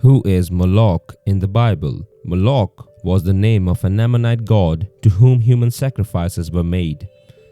Who is Moloch in the Bible? Moloch was the name of an Ammonite god to whom human sacrifices were made.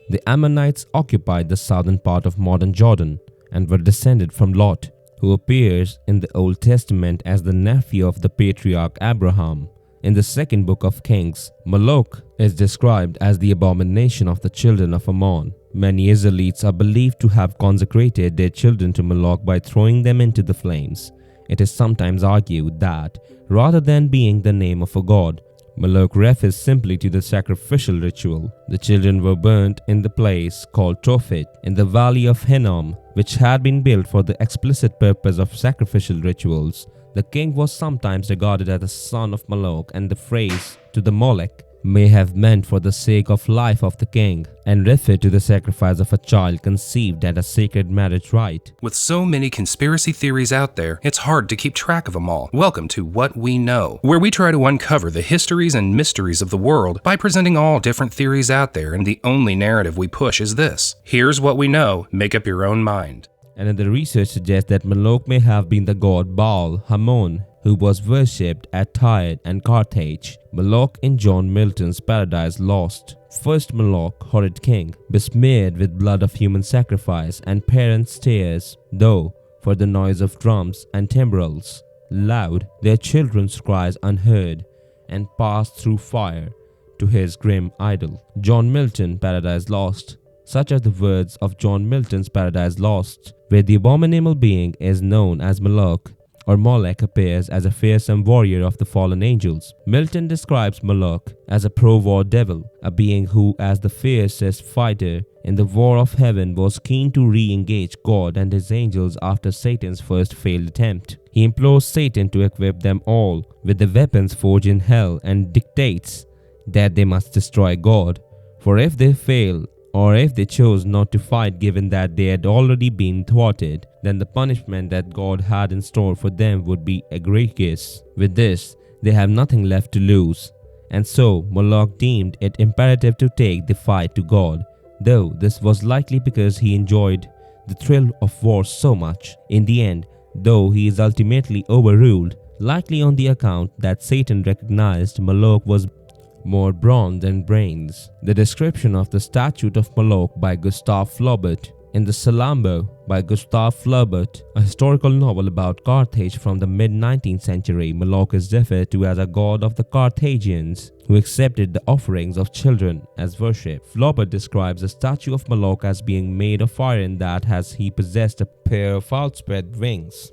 The Ammonites occupied the southern part of modern Jordan and were descended from Lot, who appears in the Old Testament as the nephew of the patriarch Abraham. In the second book of Kings, Moloch is described as the abomination of the children of Ammon. Many Israelites are believed to have consecrated their children to Moloch by throwing them into the flames. It is sometimes argued that, rather than being the name of a god, Moloch refers simply to the sacrificial ritual. The children were burnt in the place called Tophet in the valley of Hinnom, which had been built for the explicit purpose of sacrificial rituals. The king was sometimes regarded as the son of Moloch, and the phrase "to the Molek" may have meant for the sake of life of the king and refer to the sacrifice of a child conceived at a sacred marriage rite. With so many conspiracy theories out there, it's hard to keep track of them all. Welcome to What We Know, where we try to uncover the histories and mysteries of the world by presenting all different theories out there, and the only narrative we push is this. Here's what we know, make up your own mind. Another research suggests that Moloch may have been the god Baal Ammon, who was worshipped at Tyre and Carthage. Moloch in John Milton's Paradise Lost. First Moloch, horrid king, besmeared with blood of human sacrifice, and parents' tears, though, for the noise of drums and timbrels, loud, their children's cries unheard, and passed through fire to his grim idol. John Milton, Paradise Lost. Such are the words of John Milton's Paradise Lost, where the abominable being is known as Moloch, or Molek, appears as a fearsome warrior of the fallen angels. Milton describes Moloch as a pro-war devil, a being who, as the fiercest fighter in the war of heaven, was keen to re-engage God and his angels after Satan's first failed attempt. He implores Satan to equip them all with the weapons forged in hell and dictates that they must destroy God, for if they fail, or if they chose not to fight given that they had already been thwarted, then the punishment that God had in store for them would be egregious. With this, they have nothing left to lose, and so Moloch deemed it imperative to take the fight to God, though this was likely because he enjoyed the thrill of war so much. In the end, though he is ultimately overruled, likely on the account that Satan recognized Moloch was more brawn than brains. The description of the statute of Moloch by Gustave Flaubert in The Salambo by Gustave Flaubert, a historical novel about Carthage from the mid-19th century, Moloch is referred to as a god of the Carthaginians who accepted the offerings of children as worship. Flaubert describes the statue of Moloch as being made of iron that he possessed a pair of outspread wings.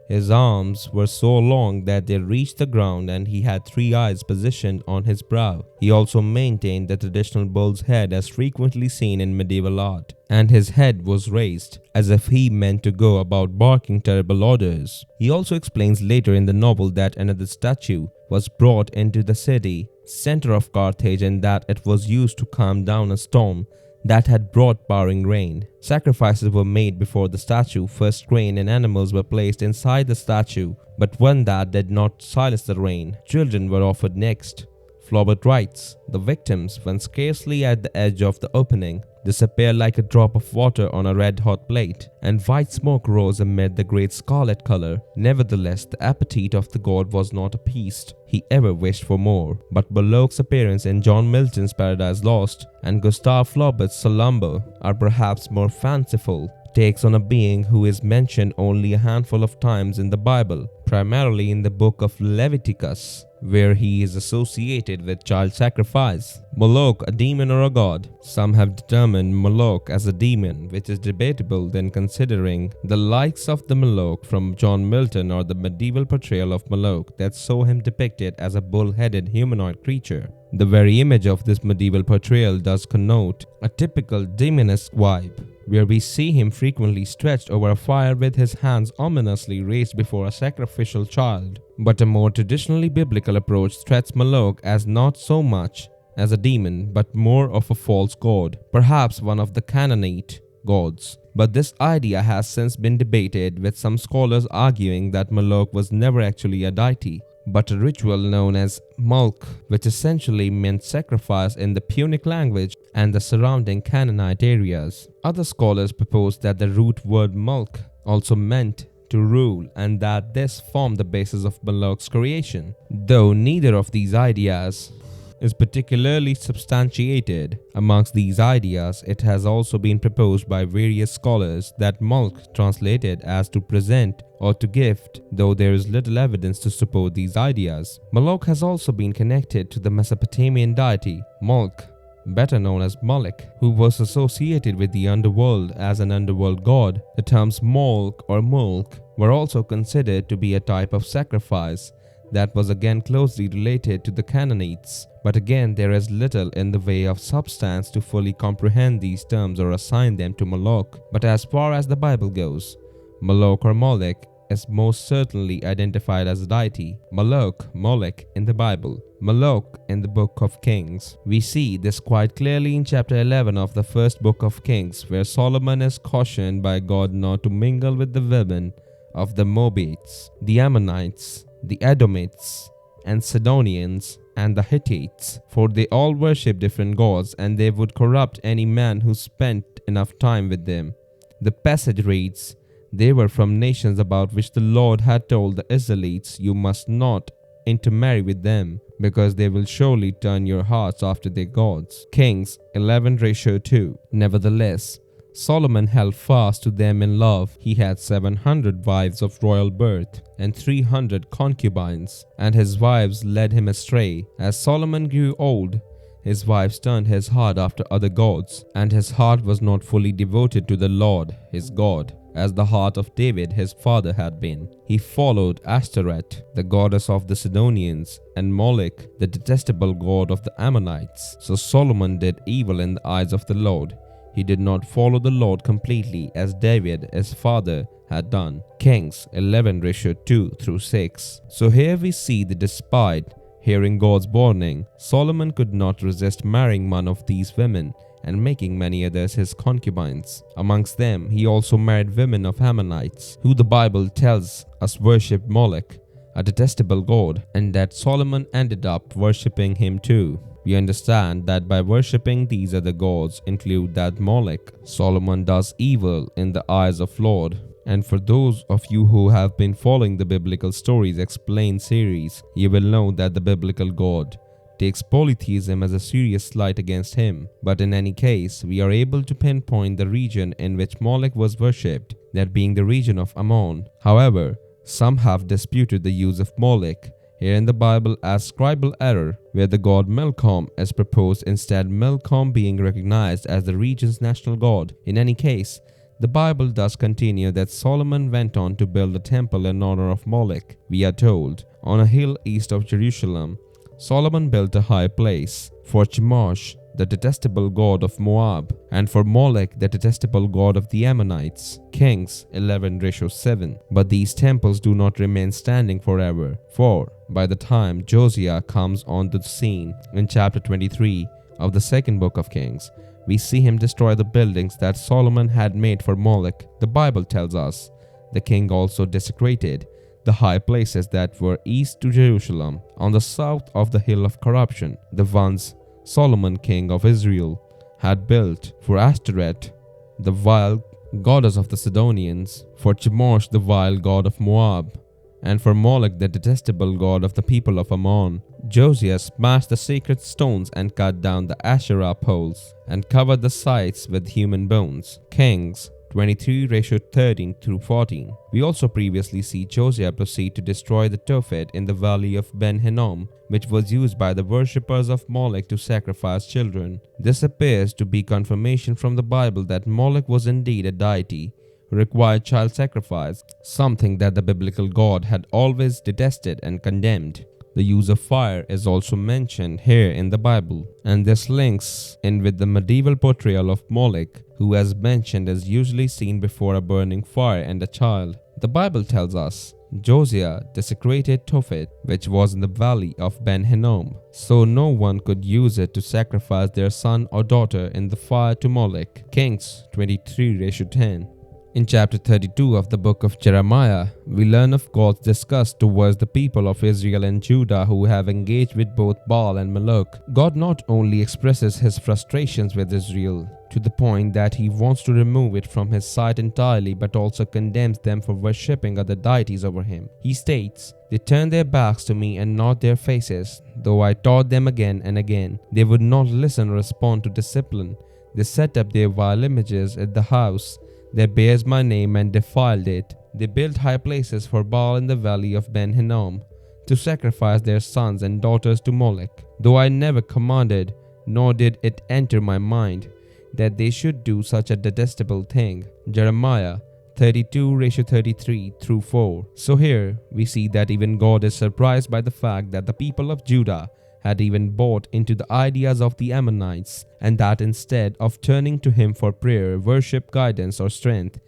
His arms were so long that they reached the ground, and he had 3 eyes positioned on his brow. He also maintained the traditional bull's head as frequently seen in medieval art, and his head was raised, as if he meant to go about barking terrible orders. He also explains later in the novel that another statue was brought into the city center of Carthage and that it was used to calm down a storm that had brought pouring rain. Sacrifices were made before the statue. First grain and animals were placed inside the statue, but one that did not silence the rain. Children were offered next. Flaubert writes, the victims, when scarcely at the edge of the opening, disappeared like a drop of water on a red-hot plate, and white smoke rose amid the great scarlet color. Nevertheless, the appetite of the god was not appeased. He ever wished for more. But Moloch's appearance in John Milton's Paradise Lost and Gustave Flaubert's Salambo are perhaps more fanciful takes on a being who is mentioned only a handful of times in the Bible, primarily in the book of Leviticus, where he is associated with child sacrifice. Moloch, a demon or a god? Some have determined Moloch as a demon, which is debatable then considering the likes of the Moloch from John Milton or the medieval portrayal of Moloch that saw him depicted as a bull-headed humanoid creature. The very image of this medieval portrayal does connote a typical demonesque vibe, where we see him frequently stretched over a fire with his hands ominously raised before a sacrificial child. But a more traditionally biblical approach treats Moloch as not so much as a demon, but more of a false god, perhaps one of the Canaanite gods. But this idea has since been debated, with some scholars arguing that Moloch was never actually a deity, but a ritual known as Molek, which essentially meant sacrifice in the Punic language and the surrounding Canaanite areas. Other scholars propose that the root word Molek also meant to rule, and that this formed the basis of Moloch's creation. Though neither of these ideas is particularly substantiated. Amongst these ideas, it has also been proposed by various scholars that Molech translated as to present or to gift, though there is little evidence to support these ideas. Moloch has also been connected to the Mesopotamian deity Molek, better known as Molech, who was associated with the underworld as an underworld god. The terms Molek or Molek were also considered to be a type of sacrifice that was again closely related to the Canaanites. But again, there is little in the way of substance to fully comprehend these terms or assign them to Moloch. But as far as the Bible goes, Moloch or Molech is most certainly identified as a deity. Moloch, Molech in the Bible, Moloch in the Book of Kings. We see this quite clearly in chapter 11 of the first book of Kings, where Solomon is cautioned by God not to mingle with the women of the Moabites, the Ammonites, the Edomites, and Sidonians, and the Hittites, for they all worship different gods, and they would corrupt any man who spent enough time with them. The passage reads, "They were from nations about which the Lord had told the Israelites, you must not intermarry with them, because they will surely turn your hearts after their gods." Kings 11:2. Nevertheless, Solomon held fast to them in love. He had 700 wives of royal birth and 300 concubines, and his wives led him astray. As Solomon grew old, his wives turned his heart after other gods, and his heart was not fully devoted to the Lord, his God, as the heart of David his father had been. He followed Ashtoreth, the goddess of the Sidonians, and Molech, the detestable god of the Ammonites. So Solomon did evil in the eyes of the Lord. He did not follow the Lord completely as David, his father, had done. Kings 11:2-6. So here we see that despite hearing God's warning, Solomon could not resist marrying one of these women and making many others his concubines. Amongst them, he also married women of Ammonites, who the Bible tells us worshipped Molech, a detestable god, and that Solomon ended up worshipping him too. We understand that by worshipping these other gods include that Molech, Solomon does evil in the eyes of Lord. And for those of you who have been following the Biblical Stories Explained series, you will know that the biblical God takes polytheism as a serious slight against him. But in any case, we are able to pinpoint the region in which Molech was worshipped, that being the region of Ammon. However, some have disputed the use of Molech here in the Bible as scribal error, where the god Milcom is proposed instead, Milcom being recognized as the region's national god. In any case, the Bible does continue that Solomon went on to build a temple in honor of Molech. We are told, on a hill east of Jerusalem, Solomon built a high place for Chemosh, the detestable god of Moab, and for Molech, the detestable god of the Ammonites. Kings 11:7. But these temples do not remain standing forever, for by the time Josiah comes on the scene in chapter 23 of the second book of Kings, we see him destroy the buildings that Solomon had made for Molech. The Bible tells us the king also desecrated the high places that were east to Jerusalem, on the south of the hill of corruption, the ones Solomon, king of Israel, had built for Ashtoreth, the vile goddess of the Sidonians, for Chemosh, the vile god of Moab, and for Molech, the detestable god of the people of Ammon. Josiah smashed the sacred stones and cut down the Asherah poles and covered the sites with human bones. Kings 23:13-14. We also previously see Josiah proceed to destroy the Tophet in the valley of Ben Hinnom, which was used by the worshippers of Molech to sacrifice children. This appears to be confirmation from the Bible that Molech was indeed a deity who required child sacrifice, something that the biblical God had always detested and condemned. The use of fire is also mentioned here in the Bible, and this links in with the medieval portrayal of Molech, who as mentioned is usually seen before a burning fire and a child. The Bible tells us Josiah desecrated Tophet, which was in the valley of Ben Hinnom, so no one could use it to sacrifice their son or daughter in the fire to Molech. Kings 23:10. In chapter 32 of the book of Jeremiah, we learn of God's disgust towards the people of Israel and Judah who have engaged with both Baal and Moloch. God not only expresses his frustrations with Israel to the point that he wants to remove it from his sight entirely, but also condemns them for worshipping other deities over him. He states, "They turned their backs to me and not their faces. Though I taught them again and again, they would not listen or respond to discipline. They set up their vile images at the house that bears my name and defiled it. They built high places for Baal in the valley of Ben Hinnom, to sacrifice their sons and daughters to Molech. Though I never commanded, nor did it enter my mind, that they should do such a detestable thing." Jeremiah 32:33-4. So here we see that even God is surprised by the fact that the people of Judah had even bought into the ideas of the Ammonites, and that instead of turning to him for prayer, worship, guidance, or strength,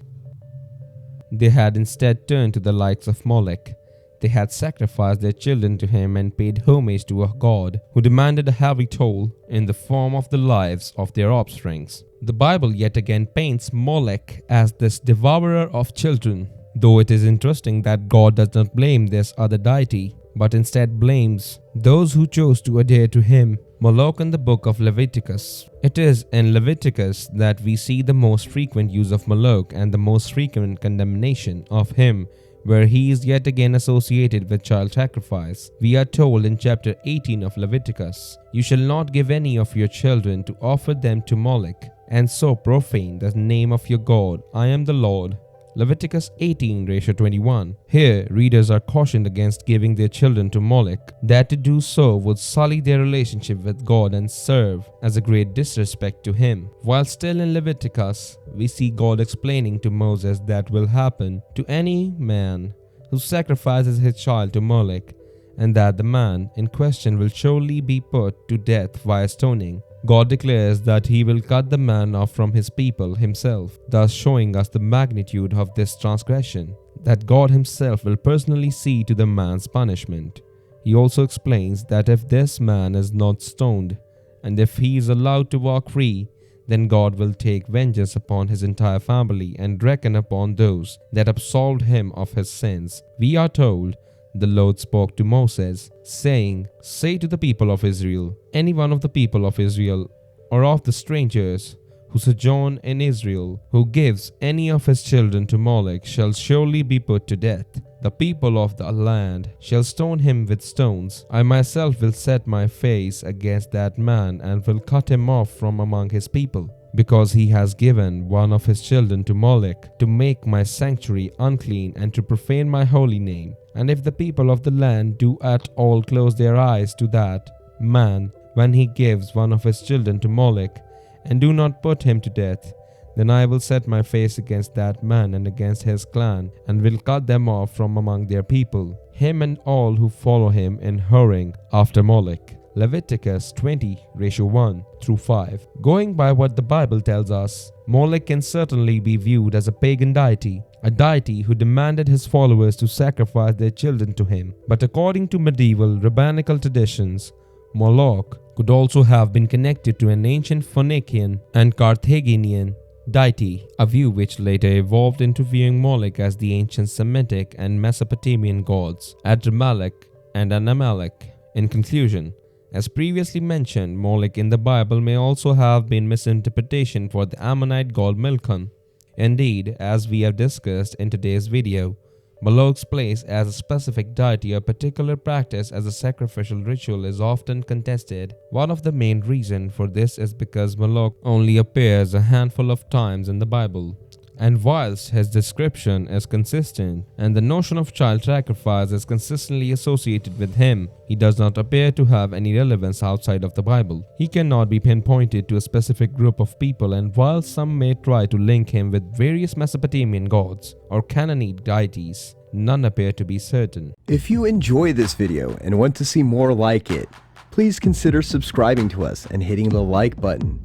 they had instead turned to the likes of Molech. They had sacrificed their children to him and paid homage to a god who demanded a heavy toll in the form of the lives of their offsprings. The Bible yet again paints Molech as this devourer of children, though it is interesting that God does not blame this other deity, but instead blames those who chose to adhere to him. Moloch in the book of Leviticus. It is in Leviticus that we see the most frequent use of Moloch and the most frequent condemnation of him, where he is yet again associated with child sacrifice. We are told in chapter 18 of Leviticus, "You shall not give any of your children to offer them to Molech, and so profane the name of your God. I am the Lord." Leviticus 18:21. Here, readers are cautioned against giving their children to Molech, that to do so would sully their relationship with God and serve as a great disrespect to him. While still in Leviticus, we see God explaining to Moses that will happen to any man who sacrifices his child to Molech, and that the man in question will surely be put to death via stoning. God declares that he will cut the man off from his people himself, thus showing us the magnitude of this transgression, that God himself will personally see to the man's punishment. He also explains that if this man is not stoned, and if he is allowed to walk free, then God will take vengeance upon his entire family and reckon upon those that absolved him of his sins. We are told, "The Lord spoke to Moses, saying, Say to the people of Israel, any one of the people of Israel, or of the strangers who sojourn in Israel, who gives any of his children to Molech, shall surely be put to death. The people of the land shall stone him with stones. I myself will set my face against that man, and will cut him off from among his people, because he has given one of his children to Molech, to make my sanctuary unclean and to profane my holy name. And if the people of the land do at all close their eyes to that man when he gives one of his children to Molech, and do not put him to death, then I will set my face against that man and against his clan, and will cut them off from among their people, him and all who follow him in hurrying after Molech." Leviticus 20:1-5. Going by what the Bible tells us, Molech can certainly be viewed as a pagan deity, a deity who demanded his followers to sacrifice their children to him. But according to medieval rabbinical traditions, Moloch could also have been connected to an ancient Phoenician and Carthaginian deity, a view which later evolved into viewing Molech as the ancient Semitic and Mesopotamian gods, Adrammelech and Anamelech. In conclusion, as previously mentioned, Molech in the Bible may also have been misinterpretation for the Ammonite god Milcom. Indeed, as we have discussed in today's video, Moloch's place as a specific deity or particular practice as a sacrificial ritual is often contested. One of the main reasons for this is because Moloch only appears a handful of times in the Bible. And whilst his description is consistent and the notion of child sacrifice is consistently associated with him, he does not appear to have any relevance outside of the Bible. He cannot be pinpointed to a specific group of people, and while some may try to link him with various Mesopotamian gods or Canaanite deities, none appear to be certain. If you enjoy this video and want to see more like it, please consider subscribing to us and hitting the like button.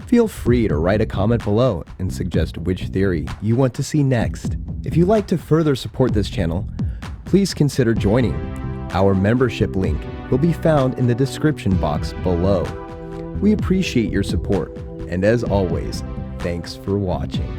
Feel free to write a comment below and suggest which theory you want to see next. If you'd like to further support this channel, please consider joining. Our membership link will be found in the description box below. We appreciate your support, and as always, thanks for watching.